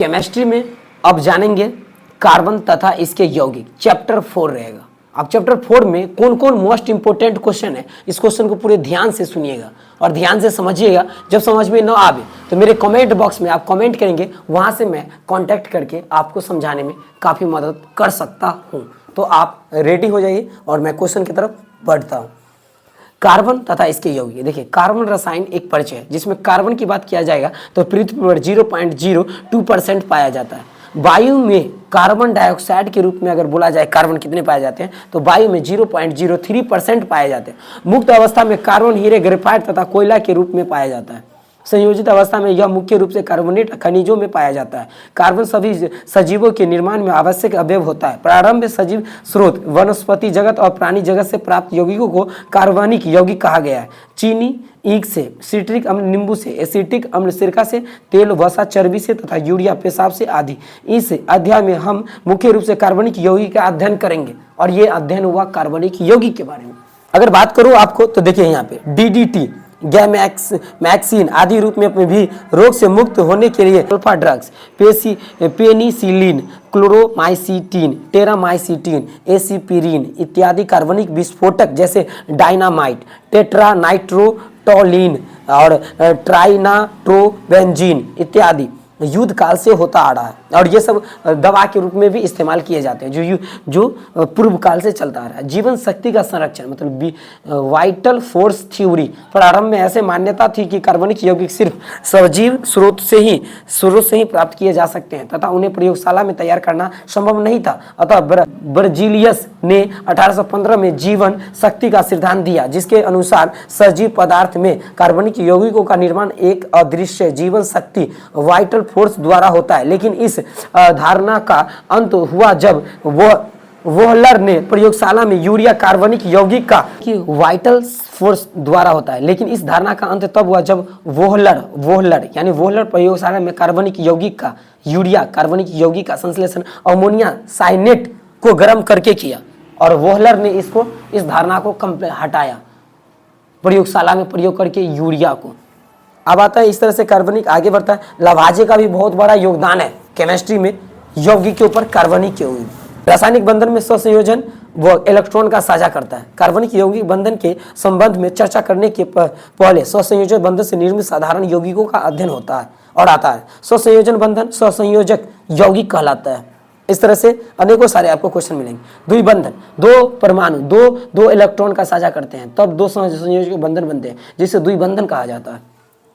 Chemistry में अब जानेंगे कार्बन तथा इसके यौगिक, चैप्टर 4 रहेगा। अब चैप्टर 4 में कौन कौन मोस्ट इंपोर्टेंट क्वेश्चन है, इस क्वेश्चन को पूरे ध्यान से सुनिएगा और ध्यान से समझिएगा। जब समझ में न आवे तो मेरे कमेंट बॉक्स में आप कमेंट करेंगे, वहां से मैं कांटेक्ट करके आपको समझाने में काफ़ी मदद कर सकता हूं। तो आप रेडी हो जाइए और मैं क्वेश्चन की तरफ बढ़ता हूं। कार्बन तथा इसके यौगिक, देखिए कार्बन रसायन एक परिचय है जिसमें कार्बन की बात किया जाएगा तो पृथ्वी पर 0.02% पाया जाता है। वायु में कार्बन डाइऑक्साइड के रूप में अगर बोला जाए कार्बन कितने पाए जाते हैं तो वायु में 0.03% पाए जाते हैं। मुक्त अवस्था में कार्बन हीरे ग्रेफाइट तथा कोयला के रूप में पाया जाता है। संयोजित अवस्था में यह मुख्य रूप से कार्बोनेट खनिजों में पाया जाता है। कार्बन सभी सजीवों के निर्माण में आवश्यक अवयव होता है। प्रारंभ में सजीव स्रोत वनस्पति जगत और प्राणी जगत से प्राप्त यौगिकों को कार्बनिक यौगिक कहा गया है। चीनी ईख से, सिट्रिक अम्ल नींबू से, एसिटिक अम्ल सिरका से, तेल वसा चर्बी से तथा यूरिया पेशाब से आदि। इस अध्याय में हम मुख्य रूप से कार्बनिक यौगिक का अध्ययन करेंगे और ये अध्ययन हुआ कार्बनिक यौगिक के बारे में। अगर बात करूँ आपको तो देखिए यहाँ पे DDT गैमैक्सिन आदि रूप में भी रोग से मुक्त होने के लिए अल्फा ड्रग्स पेनिसिलिन, क्लोरोमाइसिटिन, टेरामाइसिटिन, एसिपिरिन इत्यादि कार्बनिक विस्फोटक जैसे डायनामाइट, टेट्रानाइट्रोटोलिन और ट्राइनाट्रोबेंजीन इत्यादि युद्ध काल से होता आ रहा है और ये सब दवा के रूप में भी इस्तेमाल किए जाते हैं जो पूर्व काल से चलता आ रहा है। जीवन शक्ति का संरक्षण मतलब वाइटल फोर्स थ्योरी, प्रारंभ में ऐसे मान्यता थी कि कार्बनिक यौगिक सिर्फ सजीव स्रोत से ही प्राप्त किए जा सकते हैं तथा उन्हें प्रयोगशाला में तैयार करना संभव नहीं था। अतः बर्जीलियस ने 1815 में जीवन शक्ति का सिद्धांत दिया जिसके अनुसार सजीव पदार्थ में कार्बनिक यौगिकों का निर्माण एक अदृश्य जीवन शक्ति वाइटल फोर्स द्वारा होता है। लेकिन इस धारणा का अंत हुआ जब वोहलर ने प्रयोगशाला में यूरिया कार्बनिक यौगिक का कि वाइटल फोर्स द्वारा होता है, लेकिन इस धारणा का अंत तब हुआ जब वोहलर प्रयोगशाला में कार्बनिक यौगिक का यूरिया कार्बनिक यौगिक का संश्लेषण अमोनिया साइनेट को गर्म करके किया और वोहलर ने इस धारणा को हटाया प्रयोगशाला में प्रयोग करके यूरिया को। अब आता है इस तरह से कार्बनिक आगे बढ़ता है। लवाजे का भी बहुत बड़ा योगदान है केमिस्ट्री में यौगिक के ऊपर। कार्बनिक यौगिक रासायनिक बंधन में सहसंयोजन व इलेक्ट्रॉन का साझा करता है। कार्बनिक यौगिक बंधन के संबंध में चर्चा करने के पहले सहसंयोजन बंधन से निर्मित साधारण यौगिकों का अध्ययन होता है और आता है। सहसंयोजन बंधन सहसंयोजक यौगिक कहलाता है। इस तरह से अनेकों सारे आपको क्वेश्चन मिलेंगे। द्विबंधन, दो परमाणु दो इलेक्ट्रॉन का साझा करते हैं तब दो संयोजक बंधन बनते हैं जिसे द्विबंधन कहा जाता है।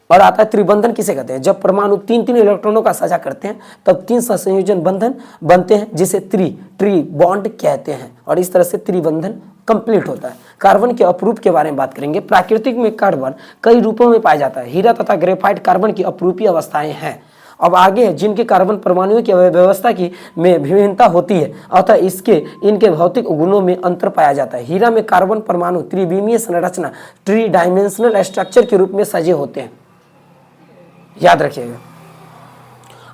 और आता है त्रिबंधन किसे कहते हैं, जब परमाणु तीन इलेक्ट्रॉनों का साझा करते हैं तब 3 संयोजन बंधन बनते हैं जिसे ट्री बॉन्ड कहते हैं और इस तरह से त्रिबंधन कंप्लीट होता है। कार्बन के अपरूप के बारे में बात करेंगे। प्राकृतिक में कार्बन कई रूपों में पाया जाता है। हीरा तथा ग्रेफाइट कार्बन की अपरूपी अवस्थाएं हैं। अब आगे है जिनके कार्बन परमाणुओं की व्यवस्था की में विभिन्नता होती है अतः इनके भौतिक गुणों में अंतर पाया जाता है। हीरा में कार्बन परमाणु त्रिविमीय संरचना ट्री डायमेंशनल स्ट्रक्चर के रूप में सजे होते हैं, याद रखिएगा।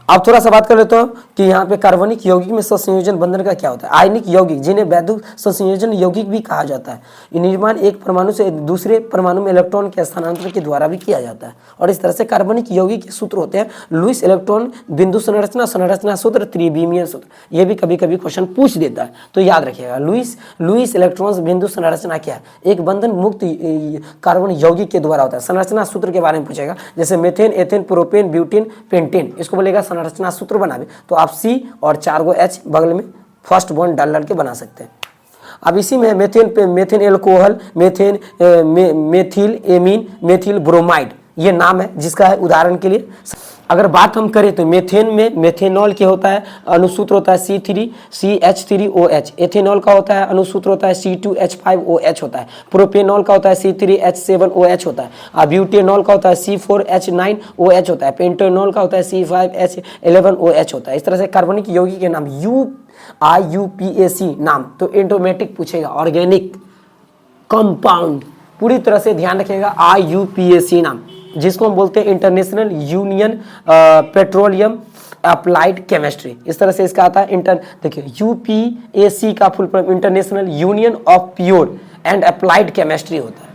अब थोड़ा सा बात कर लेते हो कि यहाँ पे कार्बनिक यौगिक में सहसंयोजन बंधन का क्या होता है। आयनिक यौगिक जिन्हें वैद्युत सहसंयोजन यौगिक भी कहा जाता है, ये निर्माण एक परमाणु से दूसरे परमाणु में इलेक्ट्रॉन के स्थानांतरण के द्वारा भी किया जाता है और इस तरह से कार्बनिक यौगिक के सूत्र होते हैं लुईस इलेक्ट्रॉन बिंदु संरचना सूत्र, त्रिविमीय सूत्र। ये भी कभी कभी क्वेश्चन पूछ देता है तो याद रखिएगा। लुईस इलेक्ट्रॉन बिंदु संरचना क्या है, एक बंधन मुक्त कार्बन यौगिक के द्वारा होता है। संरचना सूत्र के बारे में पूछेगा जैसे methane, ethane, propane, butane, pentane, इसको बोलेगा संरचना सूत्र बनावे तो आप C और 4 गो H बगल में फर्स्ट बॉन्ड डाल के बना सकते हैं। अब इसी में methane alcohol, methyl amine, methyl bromide ये नाम है जिसका है उदाहरण के लिए। अगर बात हम करें तो मेथेन में मेथेनॉल के होता है अनुसूत्र होता है C3CH3OH। एथेनॉल का होता है अनुसूत्र होता है C2H5OH होता है। प्रोपेनॉल का होता है C3H7OH होता है। ब्यूटेनॉल का होता है C4H9OH होता है। पेंटेनॉल का होता है C5H11OH होता है। इस तरह से कार्बनिक यौगिक के नाम IUPAC नाम तो एंटोमेटिक पूछेगा। ऑर्गेनिक कंपाउंड पूरी तरह से ध्यान रखिएगा। IUPAC नाम जिसको हम बोलते हैं international union petroleum applied chemistry. इस तरह से इसका आता है देखिए UPAC का full form international union of pure and applied chemistry होता है।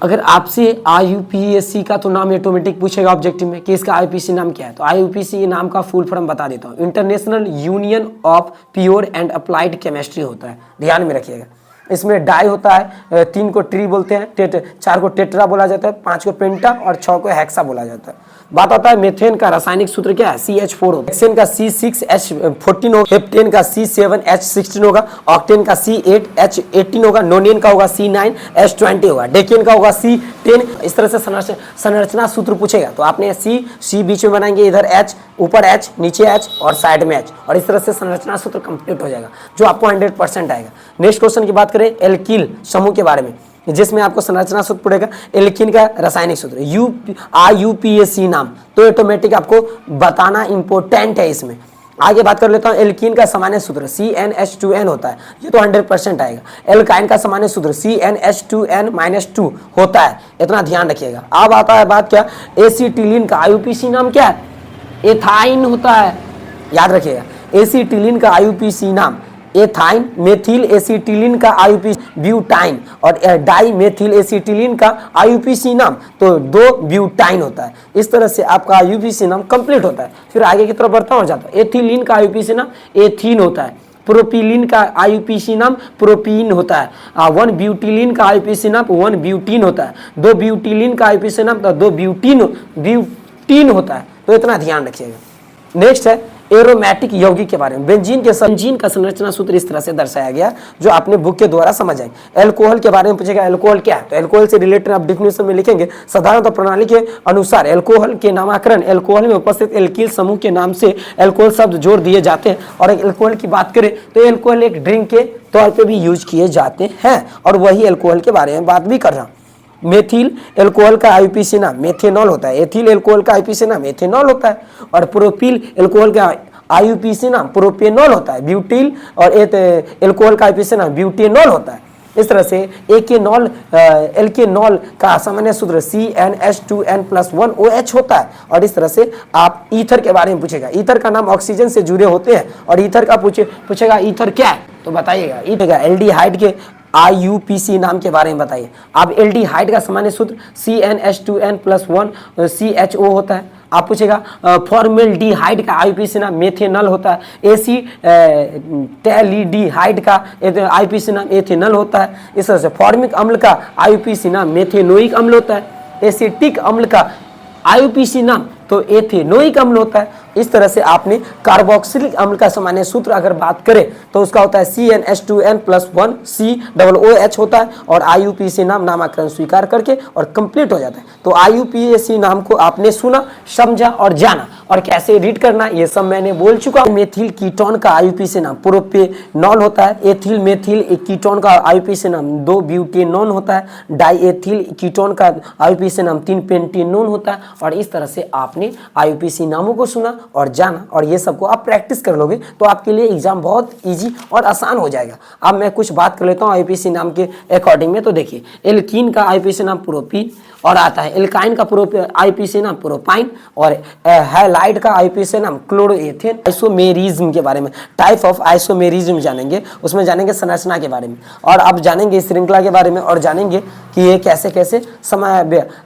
अगर आपसे IUPAC का तो नाम ऑटोमेटिक पूछेगा ऑब्जेक्टिव में कि इसका IUPAC नाम क्या है, तो IUPAC नाम का फुल फॉर्म बता देता हूँ, international union of pure and applied chemistry होता है, ध्यान में रखिएगा। इसमें डाई होता है, 3 को ट्री बोलते हैं, 4 को टेट्रा बोला जाता है, 5 को पेंटा और 6 को हेक्सा बोला जाता है। बात आता है मेथेन का रासायनिक सूत्र क्या है, CH4 होगा, हेक्सेन का C6H14 होगा, हेप्टेन का C7H16 होगा, ऑक्टेन का C8H18 होगा, नोनियन का होगा C9H20 होगा, डेकेन का होगा C10। इस तरह से संरचना सूत्र पूछेगा तो आपने C बीच में बनाएंगे, इधर H, ऊपर H, नीचे H और साइड में H, और इस तरह से संरचना सूत्र कंप्लीट हो जाएगा जो आपको 100% आएगा। नेक्स्ट क्वेश्चन की बात करें एल्किल समूह के बारे में, जिसमें आपको संरचना सूत्र पड़ेगा एल्कीन का रासायनिक सूत्र IUPAC नाम, तो ऑटोमेटिक आपको बताना इंपॉर्टेंट है इसमें। आगे बात कर लेता हूं, एल्कीन का सामान्य सूत्र CnH2n होता है, ये तो 100% आएगा। एल्काइन का सामान्य सूत्र CnH2n-2 होता है, इतना ध्यान रखिएगा। अब आता है बात क्या, एसिटिलीन का IUPAC नाम क्या है, एथाइन होता है, याद रखिएगा। एसिटिलीन का IUPAC नाम एथाइन, मेथिल एसिटिलीन का IUPAC ब्यूटाइन, और डाई मेथिल एसिटिलीन का IUPAC नाम तो 2 ब्यूटाइन होता है। इस तरह से आपका IUPAC नाम कंप्लीट होता है। फिर आगे की तरफ बढ़ता हो जाता है, एथिलीन का IUPAC नाम एथीन होता है, प्रोपिलीन का IUPAC नाम प्रोपीन होता है, 1 ब्यूटिलीन का IUPAC नाम 1 ब्यूटीन होता है, 2 ब्यूटिलीन का IUPAC नाम तो 2 ब्यूटीन होता है, तो इतना ध्यान रखिएगा। नेक्स्ट है एरोमेटिक यौगिक के बारे में। बेंजीन का संरचना सूत्र इस तरह से दर्शाया गया जो आपने बुक के द्वारा समझ आए। एल्कोहल के बारे में पूछेगा, एल्कोहल क्या है, तो एल्कोहल से रिलेटेड आप डिफिनेशन में लिखेंगे, साधारणतः प्रणाली के अनुसार एल्कोहल के नामकरण एल्कोहल में उपस्थित एल्किल समूह के नाम से एल्कोहल शब्द जोड़ दिए जाते हैं। और एल्कोहल की बात करें तो एल्कोहल एक ड्रिंक के तौर पर भी यूज किए जाते हैं, और वही एल्कोहल के बारे में बात भी कर रहा हूँ। मेथिल एल्कोहल का IUPAC नाम मेथेनॉल होता है, एथिल एल्कोहल का IUPAC नाम एथेनॉल होता है, और प्रोपिल एल्कोहल का IUPAC नाम प्रोपेनॉल होता है, ब्यूटिल और एल्कोहल का IUPAC नाम ब्यूटेनॉल होता है। इस तरह से एल्केनॉल का सामान्य सूत्र CnH2n+1OH होता है। और इस तरह से आप ईथर के बारे में पूछेगा, ईथर का नाम ऑक्सीजन से जुड़े होते हैं, और ईथर का पूछेगा ईथर क्या है, तो बताइएगा ईथर एल्डिहाइड के IUPAC नाम के बारे में बताइए। अब एल्डिहाइड का सामान्य सूत्र CnH2n+1CHO होता है। आप पूछेगा फॉर्मेल्डिहाइड का IUPAC नाम मेथेनॉल होता है, एसीटैल्डिहाइड का IUPAC नाम एथेनॉल होता है। इस तरह से फॉर्मिक अम्ल का IUPAC नाम मेथेनोइक अम्ल होता है, एसिटिक अम्ल का IUPAC नाम तो एथेनोइक अम्ल होता है। इस तरह से आपने कार्बोक्सिलिक अम्ल का सामान्य सूत्र अगर बात करें तो उसका होता है CnH2n+1COOH होता है, और IUPAC नाम नामकरण स्वीकार करके और कंप्लीट हो जाता है। तो IUPAC नाम को आपने सुना, समझा और जाना, और कैसे रीड करना ये सब मैंने बोल चुका। मेथिल कीटोन का IUPAC नाम प्रोपेनॉल होता है, एथिल मेथिल कीटोन का IUPAC नाम 2 ब्यूटेनॉन होता है, डाईएथिल कीटोन का IUPAC नाम 3 पेंटेनॉन होता है। और इस तरह से आपने IUPAC नामों को सुना और जाना, और ये सबको आप प्रैक्टिस कर लोगे तो आपके लिए एग्जाम बहुत इजी और आसान हो जाएगा। अब मैं कुछ बात कर लेता हूँ IUPAC नाम के अकॉर्डिंग में। तो देखिए एल्कीन का IUPAC नाम प्रोपीन, और आता है एल्काइन का IUPAC नाम प्रोपाइन, और हैलाइड का IUPAC नाम क्लोरोएथेन। आइसोमेरिज्म के बारे में, टाइप ऑफ आइसोमेरिज्म जानेंगे, उसमें जानेंगे संरचना के बारे में, और अब जानेंगे श्रृंखला के बारे में, और जानेंगे कि ये कैसे कैसे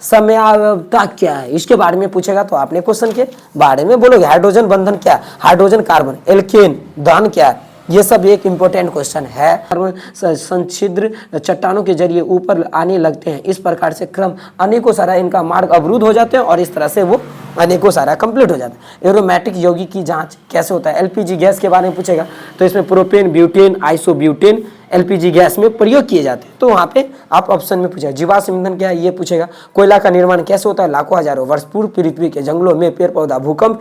समयावता क्या है, इसके बारे में पूछेगा तो आपने क्वेश्चन के बारे में बोलोगे। हाइड्रोजन बंधन क्या है, हाइड्रोजन कार्बन, एल्केन दहन क्या है, ये सब एक इम्पोर्टेंट क्वेश्चन है। संछिद्र चट्टानों के जरिए ऊपर आने लगते हैं, इस प्रकार से क्रम अनेकों सारा इनका मार्ग अवरुद्ध हो जाते हैं, और इस तरह से वो अनेकों सारा कंप्लीट हो जाता है। एरोमेटिक यौगिक की जांच कैसे होता है, LPG गैस के बारे में पूछेगा तो इसमें propane, butane, isobutane LPG gas में प्रयोग किए जाते हैं, तो वहाँ पे आप ऑप्शन में पूछेगा। जीवाश्म ईंधन क्या है ये पूछेगा। कोयला का निर्माण कैसे होता है, लाखों हजारों वर्ष पूर्व पृथ्वी के जंगलों में पेड़ पौधा, भूकंप,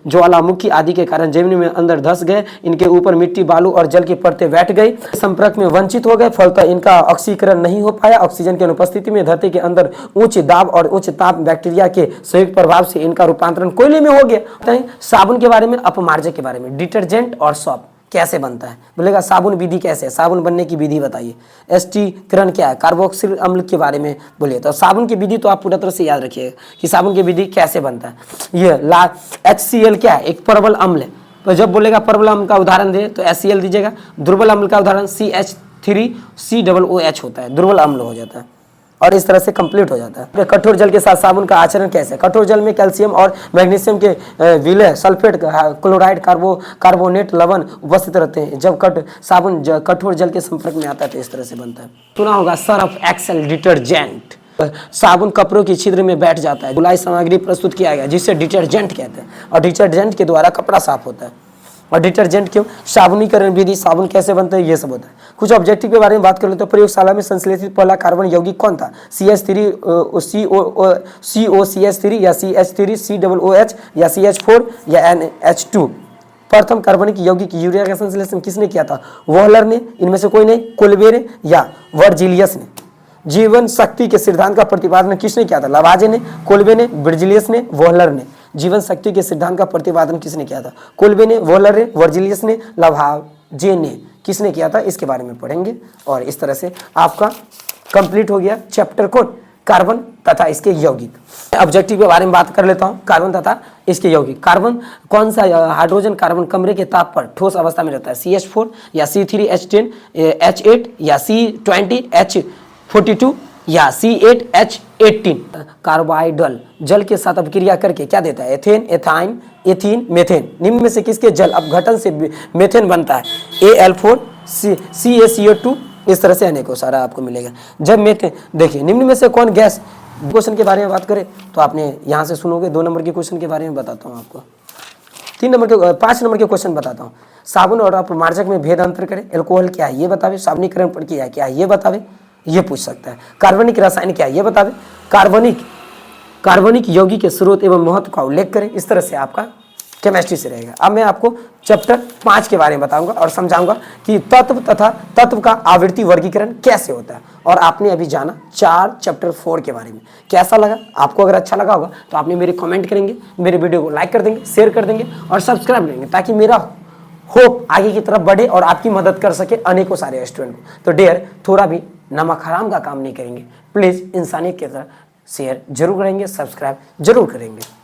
ज्वालामुखी आदि के कारण जमीन में अंदर धंस गए, इनके ऊपर मिट्टी, बालू और जल की परतें बैठ गई, संपर्क में वंचित हो गए, फलतः इनका ऑक्सीकरण नहीं हो पाया। ऑक्सीजन की अनुपस्थिति में धरती के अंदर उच्च दाब और उच्च ताप बैक्टीरिया के संयुक्त प्रभाव से इनका रूपांतरण कोयले में हो गया। साबुन के बारे में, अपमार्जक के बारे में, डिटर्जेंट और सॉप कैसे बनता है, बोलेगा साबुन विधि कैसे है, साबुन बनने की विधि बताइए। एस्टीकरण क्या है, कार्बोक्सिल अम्ल के बारे में बोलिए। तो साबुन की विधि तो आप पूरा तरह से याद रखिएगा कि साबुन की विधि कैसे बनता है। ये HCl क्या है, एक प्रबल अम्ल है, तो जब बोलेगा प्रबल अम्ल का उदाहरण दे तो HCl दीजिएगा। दुर्बल अम्ल का उदाहरण CH3COOH होता है, दुर्बल अम्ल हो जाता है। और इस तरह से कंप्लीट हो जाता है। कठोर जल के साथ साबुन का आचरण कैसे? कठोर जल में कैल्शियम और मैग्नीशियम के विलय, सल्फेट, क्लोराइड, कार्बोनेट, लवण उपस्थित रहते हैं। जब साबुन कठोर जल के संपर्क में आता है तो इस तरह से बनता है। सुना होगा सर्फ एक्सेल डिटर्जेंट। साबुन कपड़ों की छिद्र में बैठ जाता है, धुलाई सामग्री प्रस्तुत किया गया जिसे डिटर्जेंट कहते हैं, और डिटर्जेंट के द्वारा कपड़ा साफ होता है। और डिटर्जेंट क्यों? साबुनीकरण विधि, साबुन कैसे बनता है, ये सब होता है। कुछ ऑब्जेक्टिव के बारे में बात कर ले तो प्रयोगशाला में संश्लेषित पहला कार्बन यौगिक कौन था? CH3 COCH3 या CH3COOH या CH4 या NH2। प्रथम कार्बनिक यौगिक यूरिया का संश्लेषण किसने किया था? वॉलर ने, इनमें से कोई नहीं, कोल्बे ने या वर्जिलियस ने। जीवन शक्ति के सिद्धांत का प्रतिपादन किसने किया था? लवाजे ने, कोल्बे ने, वर्जिलियस ने, वॉलर ने। जीवन शक्ति के सिद्धांत का प्रतिपादन किसने किया था? कोल्बे ने, वॉलर ने, वर्जिलियस ने, लवाजे ने। किसने किया था इसके बारे में पढ़ेंगे। और इस तरह से आपका कंप्लीट हो गया चैप्टर कौन? कार्बन तथा इसके यौगिक। ऑब्जेक्टिव के बारे में बात कर लेता हूं, कार्बन तथा इसके यौगिक। कार्बन कौन सा हाइड्रोजन कार्बन कमरे के ताप पर ठोस अवस्था में रहता है? CH4 या C3H10 H8 या C20H42 या C8H18। कार्बाइडल जल के साथ अभिक्रिया करके क्या देता है? Ethane, ethyne, ethene, methane. निम्न में से किसके जल अपघटन से मेथेन बनता है? Al4 CaCO2। इस तरह से अनेकों सारा आपको मिलेगा। जब मेथेन, देखिए निम्न में से कौन गैस, क्वेश्चन के बारे में बात करें तो आपने यहाँ से सुनोगे। 2 नंबर के क्वेश्चन के बारे में बताता हूँ आपको, 5 नंबर के क्वेश्चन बताता हूँ। साबुन और अपमार्जक में भेद अंतर करें। एल्कोहल क्या है ये बतावे, साबुनीकरण प्रक्रिया क्या है ये बतावे, ये पूछ सकता है। कार्बनिक रसायन क्या है ये बतावे, कार्बनिक यौगिक के स्रोत एवं महत्व का उल्लेख करें। इस तरह से आपका केमिस्ट्री से रहेगा। अब मैं आपको चैप्टर 5 के बारे में बताऊंगा और समझाऊंगा कि तत्व तथा तत्व का आवृत्ति वर्गीकरण कैसे होता है। और आपने अभी जाना चैप्टर 4 के बारे में। कैसा लगा आपको? अगर अच्छा लगा होगा तो आपने मेरे कमेंट करेंगे, मेरे वीडियो को लाइक कर देंगे, शेयर कर देंगे और सब्सक्राइब करेंगे, ताकि मेरा होप आगे की तरफ बढ़े और आपकी मदद कर सके अनेकों सारे स्टूडेंट को। तो डियर, थोड़ा भी नमक हराम का काम नहीं करेंगे। प्लीज़ इंसानियत की तरह शेयर जरूर करेंगे, सब्सक्राइब जरूर करेंगे।